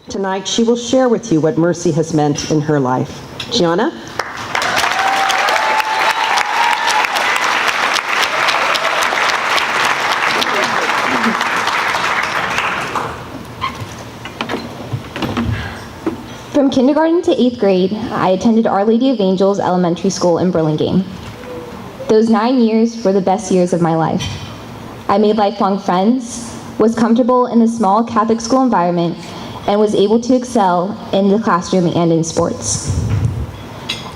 Tonight, she will share with you what mercy has meant in her life. Gianna? From kindergarten to 8th grade, I attended Our Lady of Angels Elementary School in Burlingame. Those 9 years were the best years of my life. I made lifelong friends, was comfortable in the small Catholic school environment, and was able to excel in the classroom and in sports.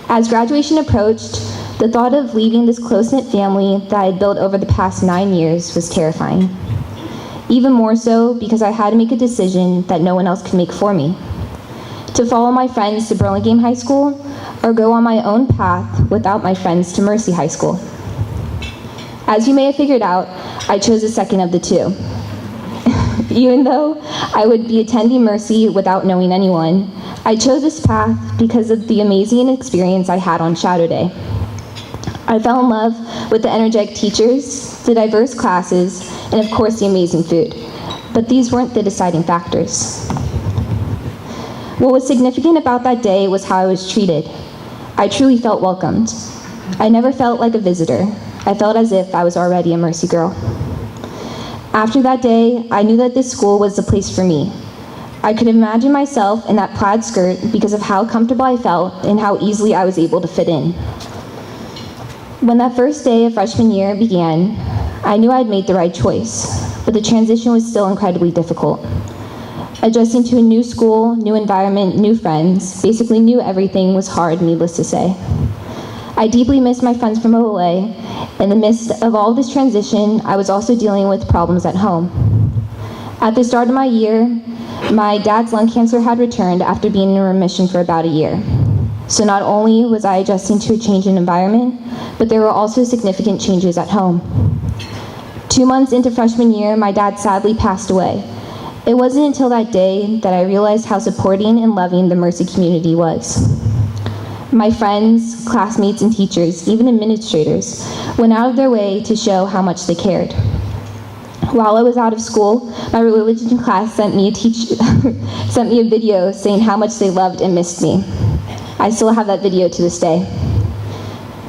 As graduation approached, the thought of leaving this close-knit family that I had built over the past 9 years was terrifying. Even more so because I had to make a decision that no one else could make for me. To follow my friends to Burlingame High School, or go on my own path without my friends to Mercy High School. As you may have figured out, I chose the second of the two. Even though I would be attending Mercy without knowing anyone, I chose this path because of the amazing experience I had on Shadow Day. I fell in love with the energetic teachers, the diverse classes, and of course the amazing food. But these weren't the deciding factors. What was significant about that day was how I was treated. I truly felt welcomed. I never felt like a visitor. I felt as if I was already a Mercy girl. After that day, I knew that this school was the place for me. I could imagine myself in that plaid skirt because of how comfortable I felt and how easily I was able to fit in. When that first day of freshman year began, I knew I had made the right choice, but the transition was still incredibly difficult. Adjusting to a new school, new environment, new friends, basically new everything was hard, needless to say. I deeply missed my friends from OLA. In the midst of all this transition, I was also dealing with problems at home. At the start of my year, my dad's lung cancer had returned after being in remission for about a year. So not only was I adjusting to a change in environment, but there were also significant changes at home. 2 months into freshman year, my dad sadly passed away. It wasn't until that day that I realized how supporting and loving the Mercy community was. My friends, classmates, and teachers, even administrators, went out of their way to show how much they cared. While I was out of school, my religion class sent me a video saying how much they loved and missed me. I still have that video to this day.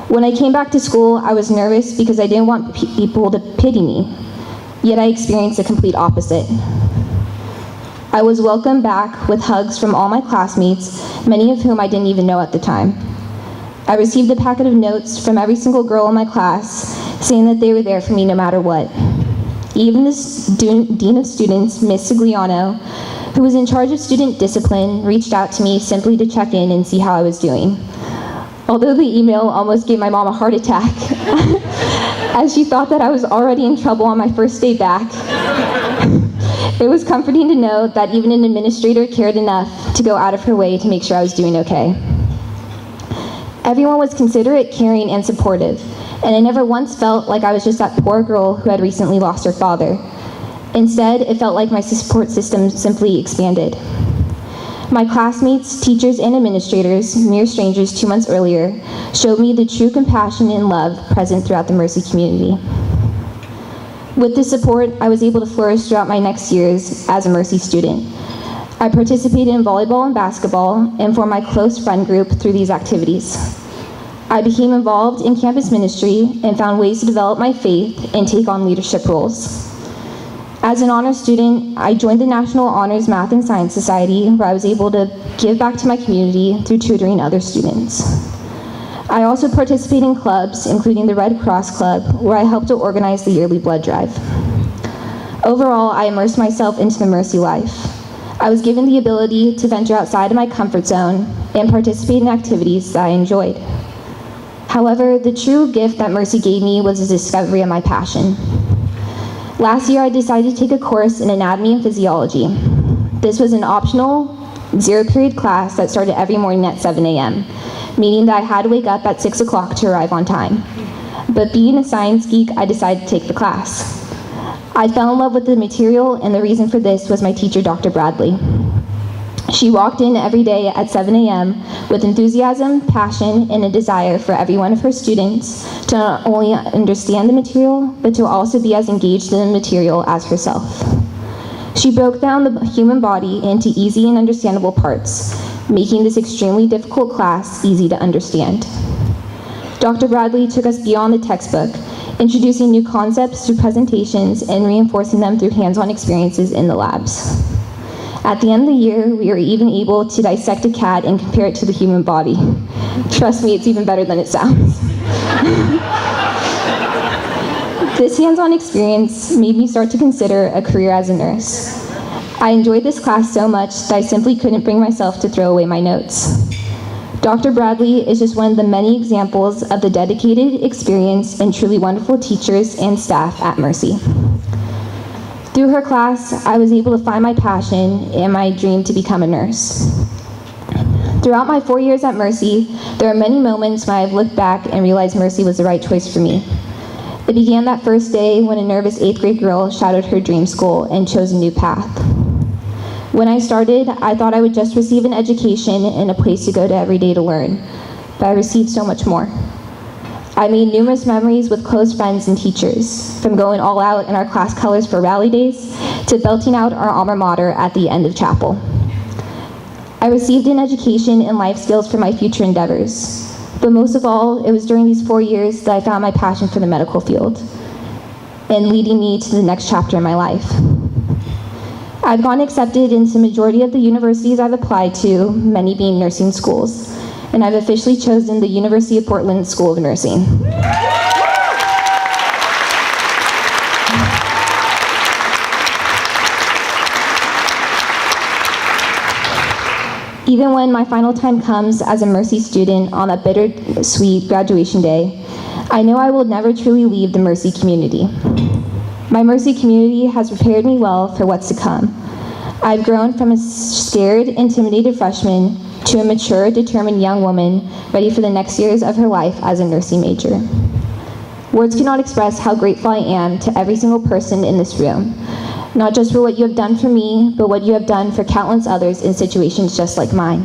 When I came back to school, I was nervous because I didn't want people to pity me, yet I experienced the complete opposite. I was welcomed back with hugs from all my classmates, many of whom I didn't even know at the time. I received a packet of notes from every single girl in my class saying that they were there for me no matter what. Even the Dean of Students, Ms. Sigliano, who was in charge of student discipline, reached out to me simply to check in and see how I was doing. Although the email almost gave my mom a heart attack, as she thought that I was already in trouble on my first day back. It was comforting to know that even an administrator cared enough to go out of her way to make sure I was doing okay. Everyone was considerate, caring, and supportive, and I never once felt like I was just that poor girl who had recently lost her father. Instead, it felt like my support system simply expanded. My classmates, teachers, and administrators, mere strangers 2 months earlier, showed me the true compassion and love present throughout the Mercy community. With this support, I was able to flourish throughout my next years as a Mercy student. I participated in volleyball and basketball and formed my close friend group through these activities. I became involved in campus ministry and found ways to develop my faith and take on leadership roles. As an honors student, I joined the National Honors Math and Science Society, where I was able to give back to my community through tutoring other students. I also participate in clubs, including the Red Cross Club, where I helped to organize the yearly blood drive. Overall, I immersed myself into the Mercy life. I was given the ability to venture outside of my comfort zone and participate in activities that I enjoyed. However, the true gift that Mercy gave me was the discovery of my passion. Last year, I decided to take a course in anatomy and physiology. This was an optional, zero-period class that started every morning at 7 a.m., meaning that I had to wake up at 6 o'clock to arrive on time. But being a science geek, I decided to take the class. I fell in love with the material, and the reason for this was my teacher, Dr. Bradley. She walked in every day at 7 a.m. with enthusiasm, passion, and a desire for every one of her students to not only understand the material, but to also be as engaged in the material as herself. She broke down the human body into easy and understandable parts, making this extremely difficult class easy to understand. Dr. Bradley took us beyond the textbook, introducing new concepts through presentations and reinforcing them through hands-on experiences in the labs. At the end of the year, we were even able to dissect a cat and compare it to the human body. Trust me, it's even better than it sounds. This hands-on experience made me start to consider a career as a nurse. I enjoyed this class so much that I simply couldn't bring myself to throw away my notes. Dr. Bradley is just one of the many examples of the dedicated, experienced, and truly wonderful teachers and staff at Mercy. Through her class, I was able to find my passion and my dream to become a nurse. Throughout my 4 years at Mercy, there are many moments when I've looked back and realized Mercy was the right choice for me. It began that first day when a nervous 8th grade girl shadowed her dream school and chose a new path. When I started, I thought I would just receive an education and a place to go to every day to learn, but I received so much more. I made numerous memories with close friends and teachers, from going all out in our class colors for rally days to belting out our alma mater at the end of chapel. I received an education and life skills for my future endeavors, but most of all, it was during these 4 years that I found my passion for the medical field and leading me to the next chapter in my life. I've gotten accepted into the majority of the universities I've applied to, many being nursing schools, and I've officially chosen the University of Portland School of Nursing. Even when my final time comes as a Mercy student on that bittersweet graduation day, I know I will never truly leave the Mercy community. My Mercy community has prepared me well for what's to come. I've grown from a scared, intimidated freshman to a mature, determined young woman ready for the next years of her life as a nursing major. Words cannot express how grateful I am to every single person in this room, not just for what you have done for me, but what you have done for countless others in situations just like mine.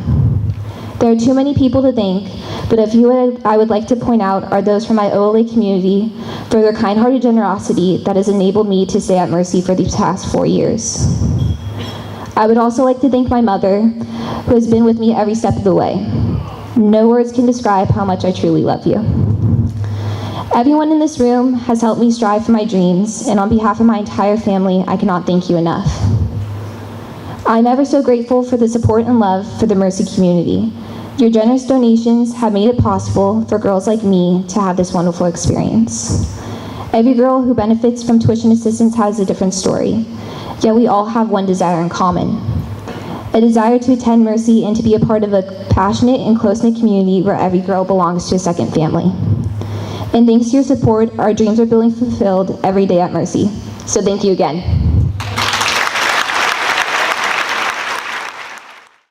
There are too many people to thank, but a few I would like to point out are those from my OLA community for their kind-hearted generosity that has enabled me to stay at Mercy for these past 4 years. I would also like to thank my mother, who has been with me every step of the way. No words can describe how much I truly love you. Everyone in this room has helped me strive for my dreams, and on behalf of my entire family, I cannot thank you enough. I'm ever so grateful for the support and love for the Mercy community. Your generous donations have made it possible for girls like me to have this wonderful experience. Every girl who benefits from tuition assistance has a different story, yet we all have one desire in common: a desire to attend Mercy and to be a part of a passionate and close-knit community where every girl belongs to a second family. And thanks to your support, our dreams are being fulfilled every day at Mercy. So thank you again.